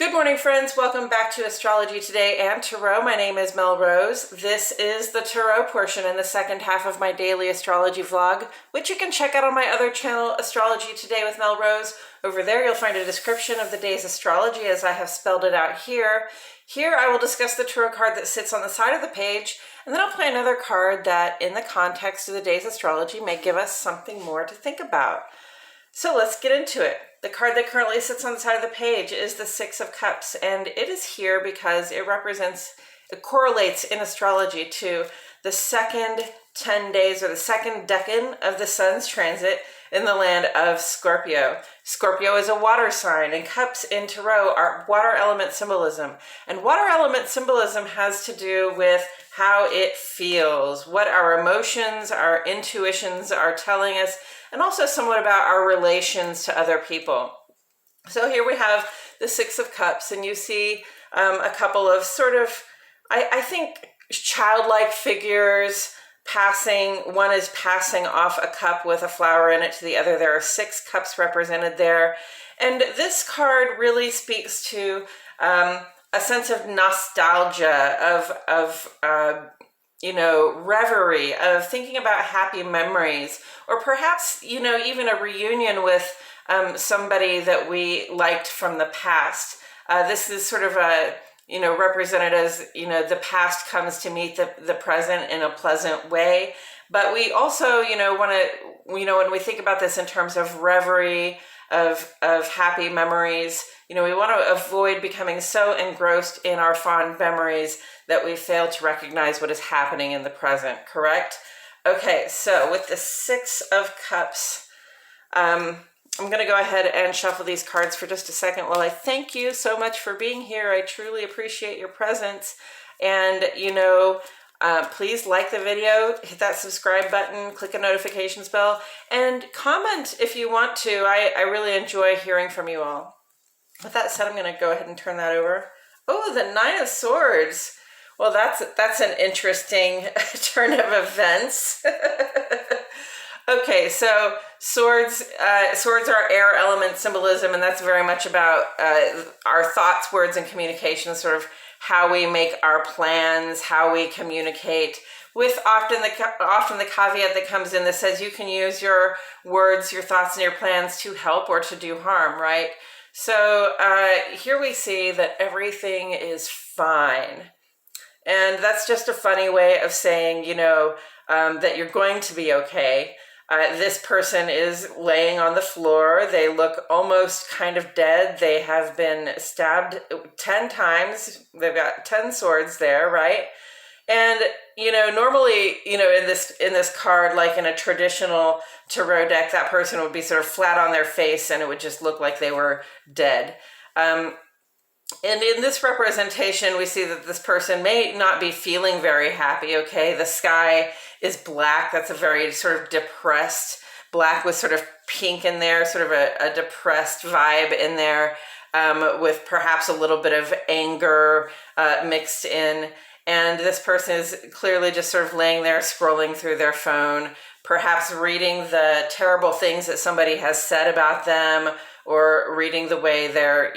Good morning, friends. Welcome back to Astrology Today and Tarot. My name is Mel Rose. This is the Tarot portion in the second half of my daily astrology vlog, which you can check out on my other channel, Astrology Today with Mel Rose. Over there, you'll find a description of the day's astrology as I have spelled it out here. Here, I will discuss the tarot card that sits on the side of the page, and then I'll play another card that, in the context of the day's astrology, may give us something more to think about. So let's get into it. The card that currently sits on the side of the page is the Six of Cups, and it is here because it correlates in astrology to the second 10 days or the second decan of the sun's transit in the land of Scorpio. Scorpio is a water sign, and cups in tarot are water element symbolism. And water element symbolism has to do with how it feels, what our emotions, our intuitions are telling us, and also somewhat about our relations to other people. So here we have the Six of Cups, and you see a couple of sort of, I think, childlike figures passing. One is passing off a cup with a flower in it to the other. There are 6 cups represented there. And this card really speaks to a sense of nostalgia, of reverie, of thinking about happy memories, or perhaps, even a reunion with somebody that we liked from the past. This is sort of a, represented as, the past comes to meet the present in a pleasant way. But we also, want to, when we think about this in terms of reverie, of happy memories, we want to avoid becoming so engrossed in our fond memories that we fail to recognize what is happening in the present, correct? Okay, so with the Six of Cups, I'm going to go ahead and shuffle these cards for just a second while I thank you so much for being here. I truly appreciate your presence. And, please like the video, hit that subscribe button, click a notifications bell, and comment if you want to. I really enjoy hearing from you all. With that said, I'm going to go ahead and turn that over. Oh, the Nine of Swords. Well, that's an interesting turn of events. Okay, so swords are air element symbolism, and that's very much about our thoughts, words, and communication, sort of how we make our plans, how we communicate, with often the caveat that comes in that says you can use your words, your thoughts, and your plans to help or to do harm, right? So here we see that everything is fine. And that's just a funny way of saying, that you're going to be okay. This person is laying on the floor. They look almost kind of dead. They have been stabbed 10 times. They've got 10 swords there, right? And, normally, in this card, like in a traditional tarot deck, that person would be sort of flat on their face and it would just look like they were dead. And in this representation, we see that this person may not be feeling very happy, okay? The sky is black. That's a very sort of depressed, black with sort of pink in there, sort of a depressed vibe in there, with perhaps a little bit of anger mixed in. And this person is clearly just sort of laying there scrolling through their phone, perhaps reading the terrible things that somebody has said about them, or reading the way their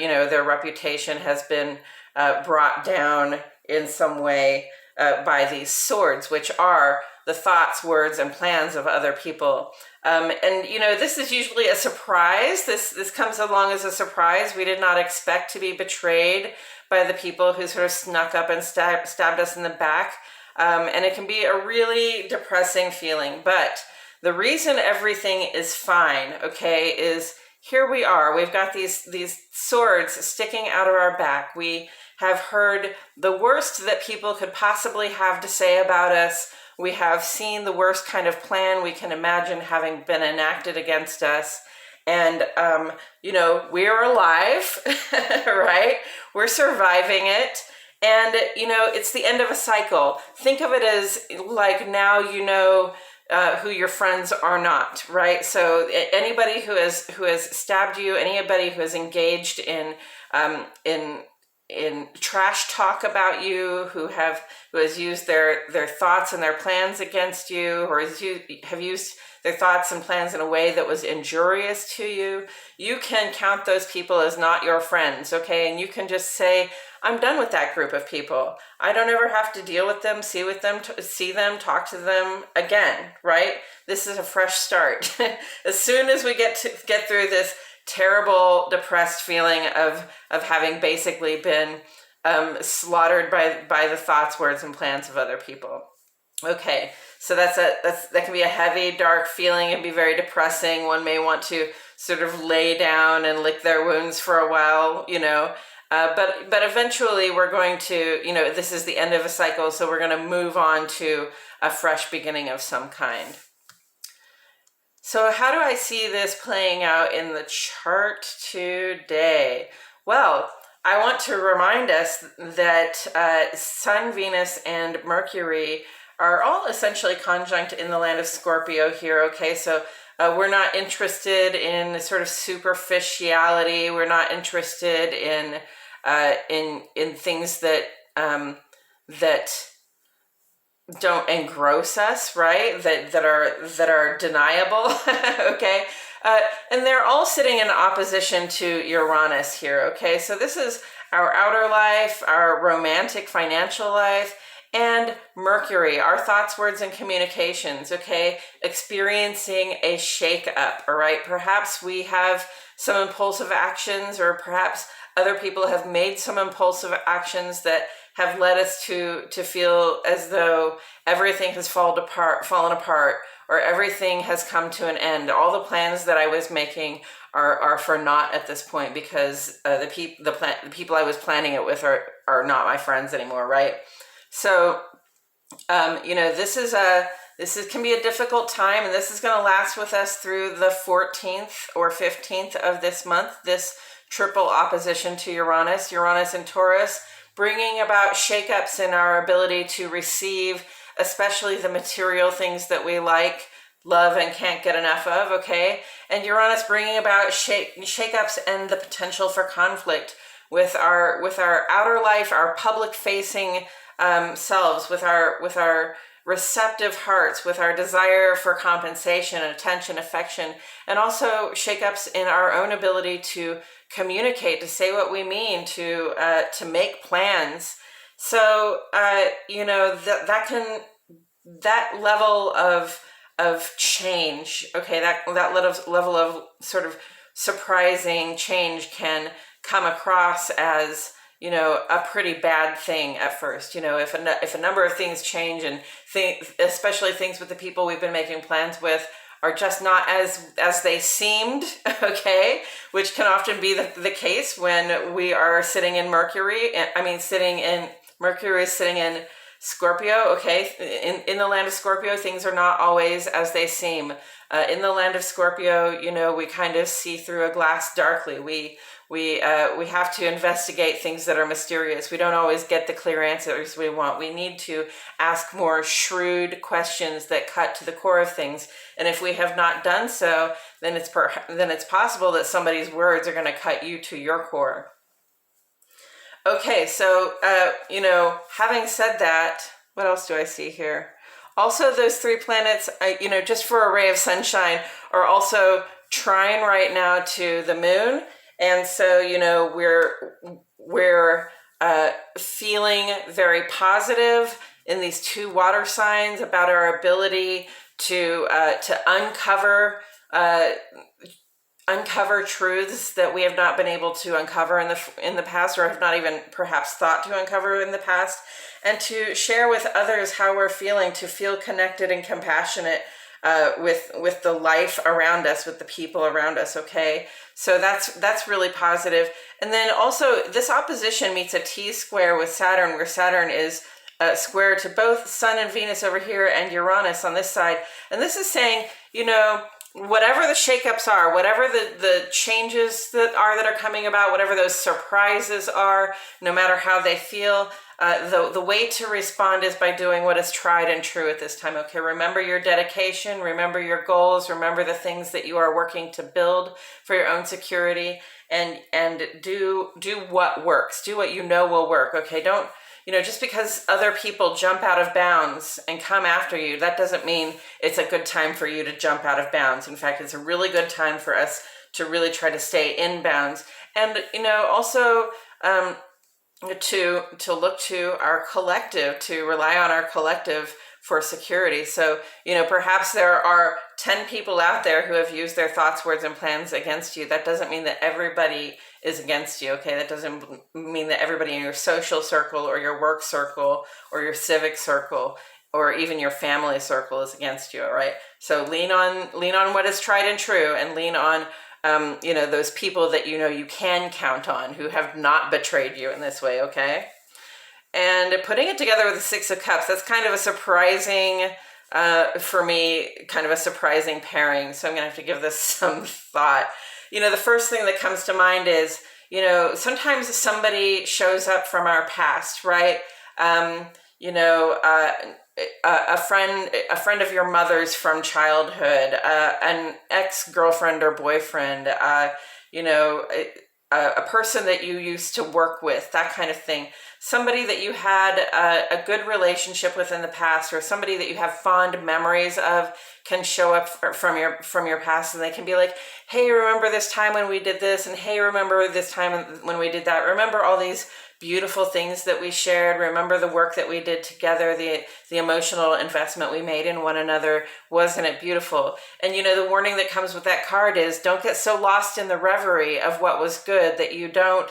reputation has been brought down in some way by these swords, which are the thoughts, words, and plans of other people. And this is usually a surprise. This comes along as a surprise. We did not expect to be betrayed by the people who sort of snuck up and stabbed us in the back. And it can be a really depressing feeling. But the reason everything is fine, okay, is here we are. We've got these swords sticking out of our back. We have heard the worst that people could possibly have to say about us. We have seen the worst kind of plan we can imagine having been enacted against us. And, we are alive, right? We're surviving it. And, it's the end of a cycle. Think of it as like now who your friends are not, right? So anybody who has stabbed you, anybody who has engaged in trash talk about you, who has used their thoughts and their plans against you, or have used their thoughts and plans in a way that was injurious to you, you can count those people as not your friends, okay? And you can just say, I'm done with that group of people. I don't ever have to deal with them, see them, talk to them again, right? This is a fresh start. As soon as we get through this terrible, depressed feeling of having basically been slaughtered by the thoughts, words, and plans of other people. Okay, so that can be a heavy, dark feeling and be very depressing. One may want to sort of lay down and lick their wounds for a while, you know. But eventually we're going to, you know, this is the end of a cycle, so we're going to move on to a fresh beginning of some kind. So how do I see this playing out in the chart today? Well, I want to remind us that Sun, Venus, and Mercury are all essentially conjunct in the land of Scorpio here, okay? So we're not interested in sort of superficiality. We're not interested in things that don't engross us, right? That are deniable, okay? And they're all sitting in opposition to Uranus here, okay? So this is our outer life, our romantic financial life, and Mercury, our thoughts, words, and communications, okay? Experiencing a shake-up, all right? Perhaps we have some impulsive actions, or perhaps other people have made some impulsive actions that have led us to feel as though everything has fallen apart, or everything has come to an end. All the plans that I was making are for naught at this point, because the people I was planning it with are not my friends anymore, right? So, you know, this can be a difficult time, and this is going to last with us through the 14th or 15th of this month, this triple opposition to Uranus and Taurus, bringing about shakeups in our ability to receive, especially the material things that we like, love, and can't get enough of, okay? And Uranus bringing about shakeups and the potential for conflict with our outer life, our public-facing selves, with our receptive hearts, with our desire for compensation, attention, affection, and also shakeups in our own ability to communicate, to say what we mean, to make plans. So you know, that level of change, okay, that level of sort of surprising change can come across as, you know, a pretty bad thing at first. You know, if a number of things change, and especially things with the people we've been making plans with are just not as they seemed, okay, which can often be the case when we are sitting in Mercury. Mercury is sitting in Scorpio, okay. In the land of Scorpio, things are not always as they seem. In the land of Scorpio, you know, we kind of see through a glass darkly. We have to investigate things that are mysterious. We don't always get the clear answers we want. We need to ask more shrewd questions that cut to the core of things. And if we have not done so, then it's possible that somebody's words are going to cut you to your core. Okay, so you know, having said that, what else do I see here? Also, those three planets, you know, just for a ray of sunshine, are also trine right now to the moon. And so, you know, we're feeling very positive in these two water signs about our ability to uncover truths that we have not been able to uncover in the past, or have not even perhaps thought to uncover in the past, and to share with others how we're feeling, to feel connected and compassionate with the life around us, with the people around us, okay? So that's really positive. And then also, this opposition meets a T-square with Saturn, where Saturn is square to both Sun and Venus over here, and Uranus on this side. And this is saying, you know, whatever the shakeups are, whatever the changes that are coming about, whatever those surprises are, no matter how they feel, the way to respond is by doing what is tried and true at this time. Okay, remember your dedication, remember your goals, remember the things that you are working to build for your own security, and do what works. Do what you know will work. Okay, just because other people jump out of bounds and come after you, that doesn't mean it's a good time for you to jump out of bounds. In fact, it's a really good time for us to really try to stay in bounds. And, also to look to our collective, to rely on our collective for security. So, perhaps there are 10 people out there who have used their thoughts, words, and plans against you. That doesn't mean that everybody is against you, okay? That doesn't mean that everybody in your social circle or your work circle or your civic circle or even your family circle is against you, all right? So lean on what is tried and true, and lean on those people that you can count on who have not betrayed you in this way, okay? And putting it together with the Six of Cups, that's kind of a surprising, for me, kind of a surprising pairing. So I'm going to have to give this some thought. The first thing that comes to mind is, sometimes somebody shows up from our past, right? A friend of your mother's from childhood, an ex-girlfriend or boyfriend, a person that you used to work with, that kind of thing. Somebody that you had a good relationship with in the past, or somebody that you have fond memories of, can show up from your past, and they can be like, hey, remember this time when we did this? And hey, remember this time when we did that? Remember all these beautiful things that we shared? Remember the work that we did together, the emotional investment we made in one another? Wasn't it beautiful? And the warning that comes with that card is, don't get so lost in the reverie of what was good that you don't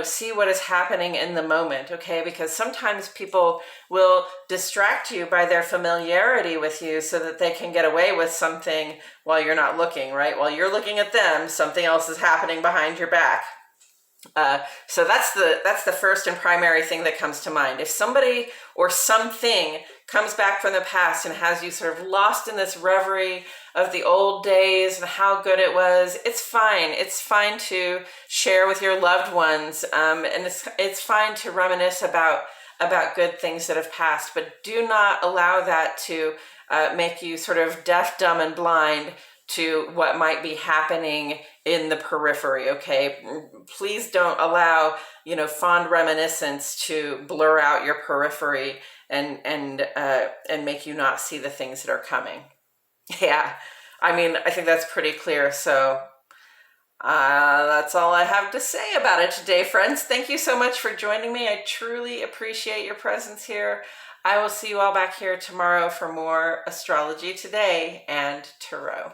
see what is happening in the moment, okay? Because sometimes people will distract you by their familiarity with you so that they can get away with something while you're not looking, right? While you're looking at them, something else is happening behind your back. So that's the first and primary thing that comes to mind. If somebody or something comes back from the past and has you sort of lost in this reverie of the old days and how good it was, it's fine. It's fine to share with your loved ones, and it's fine to reminisce about good things that have passed, but do not allow that to make you sort of deaf, dumb, and blind to what might be happening in the periphery, okay? Please don't allow, fond reminiscence to blur out your periphery and make you not see the things that are coming. Yeah, I think that's pretty clear. So that's all I have to say about it today, friends. Thank you so much for joining me. I truly appreciate your presence here. I will see you all back here tomorrow for more Astrology Today and Tarot.